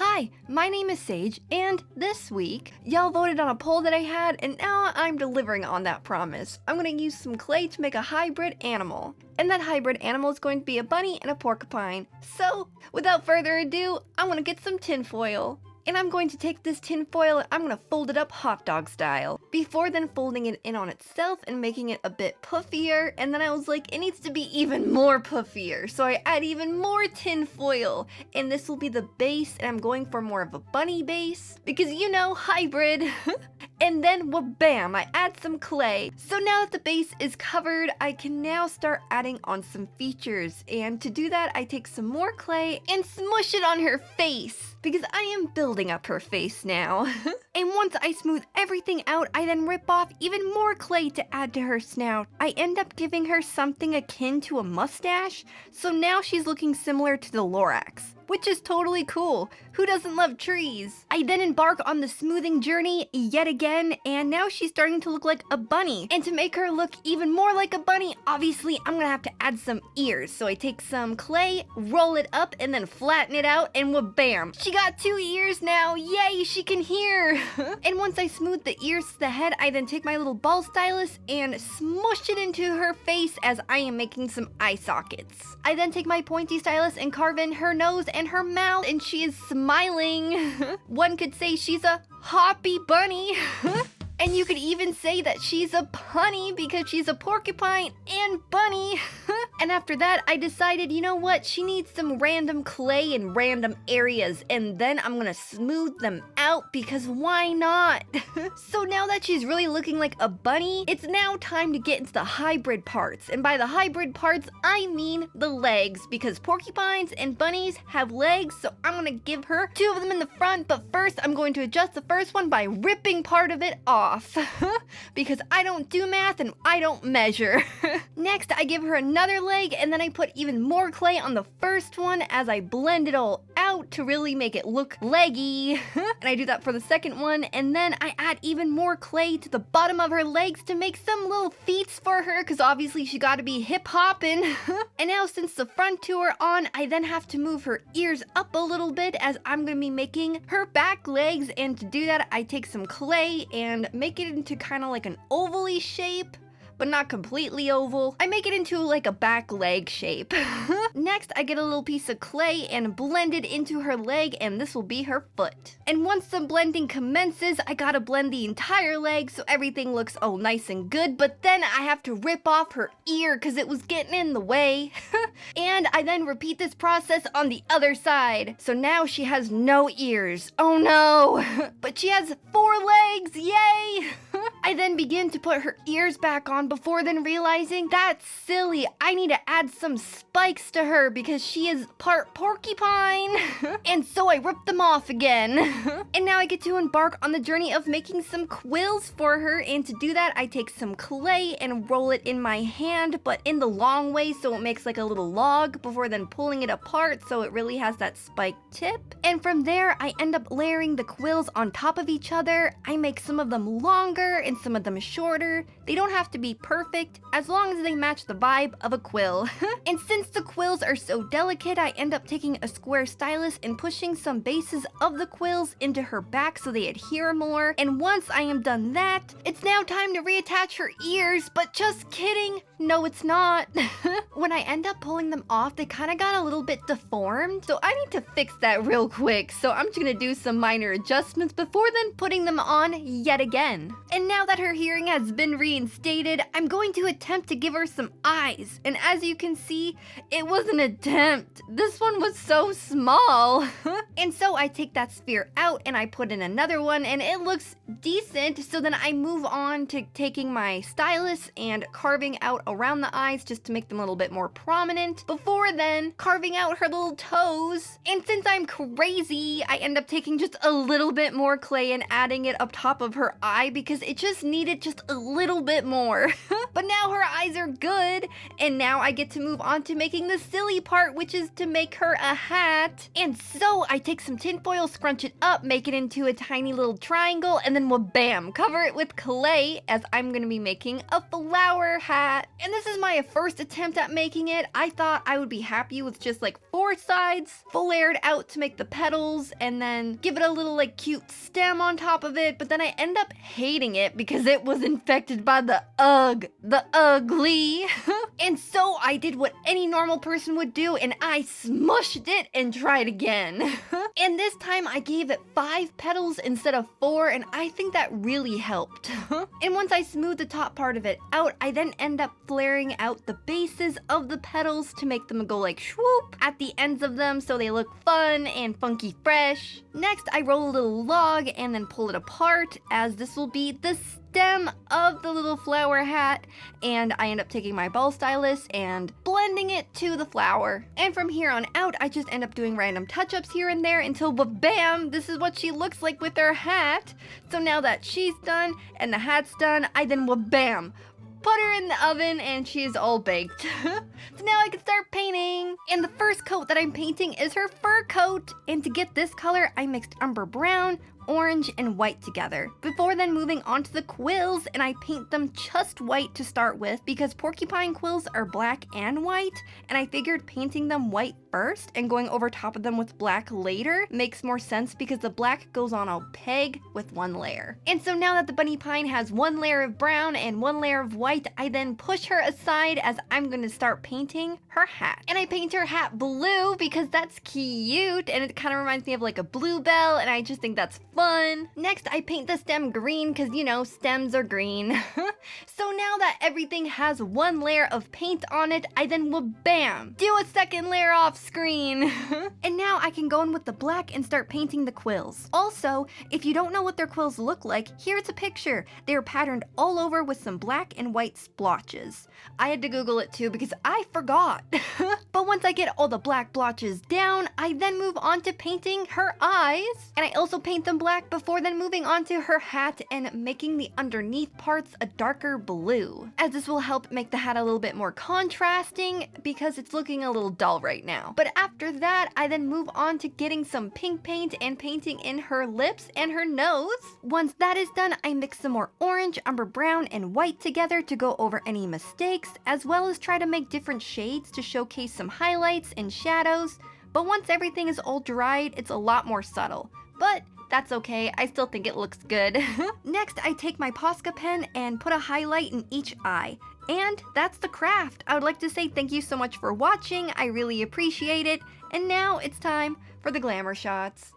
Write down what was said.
Hi, my name is Sage, and this week, y'all voted on a poll that I had, and now I'm delivering on that promise. I'm gonna use some clay to make a hybrid animal. And that hybrid animal is going to be a bunny and a porcupine. So, without further ado, I'm gonna get some tinfoil. And I'm going to take this tinfoil and I'm gonna fold it up hot dog style. Before then folding it in on itself and making it a bit puffier, and then I was like, it needs to be even more puffier. So I add even more tinfoil, and this will be the base, and I'm going for more of a bunny base, because you know, hybrid. And then, well, bam, I add some clay. So now that the base is covered, I can now start adding on some features. And to do that, I take some more clay and smush it on her face, because I am building up her face now. And once I smooth everything out, I then rip off even more clay to add to her snout. I end up giving her something akin to a mustache, so now she's looking similar to the Lorax, which is totally cool. Who doesn't love trees? I then embark on the smoothing journey yet again, and now she's starting to look like a bunny. And to make her look even more like a bunny, obviously I'm gonna have to add some ears. So I take some clay, roll it up, and then flatten it out, and bam! She got 2 ears now! Yay, she can hear! And once I smooth the ears to the head, I then take my little ball stylus and smush it into her face as I am making some eye sockets. I then take my pointy stylus and carve in her nose and her mouth, and she is smiling. One could say she's a hoppy bunny. And you could even say that she's a punny because she's a porcupine and bunny. And after that, I decided, you know what? She needs some random clay in random areas, and then I'm gonna smooth them out because why not? So now that she's really looking like a bunny, it's now time to get into the hybrid parts. And by the hybrid parts, I mean the legs, because porcupines and bunnies have legs, so I'm gonna give her 2 of them in the front, but first I'm going to adjust the first one by ripping part of it off. Because I don't do math and I don't measure. Next, I give her another leg, and then I put even more clay on the first one as I blend it all out to really make it look leggy. And I do that for the second one, and then I add even more clay to the bottom of her legs to make some little feet for her, because obviously she gotta be hip-hopping. And now since the front 2 are on, I then have to move her ears up a little bit as I'm gonna be making her back legs, and to do that I take some clay and make it into kind of like an oval-y shape, but not completely oval. I make it into like a back leg shape. Next, I get a little piece of clay and blend it into her leg, and this will be her foot. And once the blending commences, I gotta blend the entire leg so everything looks all nice and good, but then I have to rip off her ear because it was getting in the way. And I then repeat this process on the other side. So now she has no ears. Oh no! But she has 4 legs, yay! I then begin to put her ears back on before then realizing that's silly. I need to add some spikes to her because she is part porcupine. And so I rip them off again. And now I get to embark on the journey of making some quills for her, and to do that I take some clay and roll it in my hand, but in the long way so it makes like a little log before then pulling it apart so it really has that spiked tip. And from there I end up layering the quills on top of each other. I make some of them longer and some of them shorter. They don't have to be perfect as long as they match the vibe of a quill. And since the quills are so delicate, I end up taking a square stylus and pushing some bases of the quills into her back so they adhere more. And once I am done that, it's now time to reattach her ears, but just kidding, no it's not. When I end up pulling them off, they kind of got a little bit deformed, so I need to fix that real quick. So I'm just gonna do some minor adjustments before then putting them on yet again. And now that her hearing has been reinstated, I'm going to attempt to give her some eyes. And as you can see, it was an attempt. This one was so small. And so I take that sphere out and I put in another one, and it looks decent. So then I move on to taking my stylus and carving out around the eyes just to make them a little bit more prominent, before then carving out her little toes. And since I'm crazy, I end up taking just a little bit more clay and adding it up top of her eye because it just needed just a little bit more. But now her eyes are good, and now I get to move on to making the silly part, which is to make her a hat. And so I take some tinfoil, scrunch it up, make it into a tiny little triangle, and then bam, cover it with clay, as I'm gonna be making a flower hat. And this is my first attempt at making it. I thought I would be happy with just like 4 sides, full layered out to make the petals, and then give it a little like cute stem on top of it, but then I end up hating it because it was infected by the ugly. And so I did what any normal person would do, and I smushed it and tried again. And this time I gave it 5 petals instead of 4, and I think that really helped. And once I smooth the top part of it out, I then end up flaring out the bases of the petals to make them go like swoop at the ends of them so they look fun and funky fresh. Next, I roll a little log and then pull it apart, as this will be the stem of the little flower hat, and I end up taking my ball stylus and blending it to the flower. And from here on out, I just end up doing random touch-ups here and there until bam, this is what she looks like with her hat. So now that she's done and the hat's done, I then bam, put her in the oven and she is all baked. So now I can start painting. And the first coat that I'm painting is her fur coat. And to get this color, I mixed umber brown, orange, and white together. Before then moving on to the quills, and I paint them just white to start with because porcupine quills are black and white, and I figured painting them white first and going over top of them with black later makes more sense because the black goes on a peg with 1 layer. And so now that the bunny pine has 1 layer of brown and 1 layer of white, I then push her aside as I'm going to start painting her hat. And I paint her hat blue because that's cute and it kind of reminds me of like a bluebell, and I just think that's fun. Next, I paint the stem green because, you know, stems are green. So now that everything has 1 layer of paint on it, I then bam, do a second layer off screen. And now I can go in with the black and start painting the quills. Also, if you don't know what their quills look like, here's a picture. They're patterned all over with some black and white splotches. I had to Google it too because I forgot. But once I get all the black blotches down, I then move on to painting her eyes. And I also paint them black before then moving on to her hat and making the underneath parts a darker blue, as this will help make the hat a little bit more contrasting because it's looking a little dull right now. But after that, I then move on to getting some pink paint and painting in her lips and her nose. Once that is done, I mix some more orange, umber brown, and white together to go over any mistakes, as well as try to make different shades to showcase some highlights and shadows. But once everything is all dried, it's a lot more subtle. But that's okay, I still think it looks good. Next, I take my Posca pen and put a highlight in each eye. And that's the craft. I would like to say thank you so much for watching, I really appreciate it. And now it's time for the glamour shots.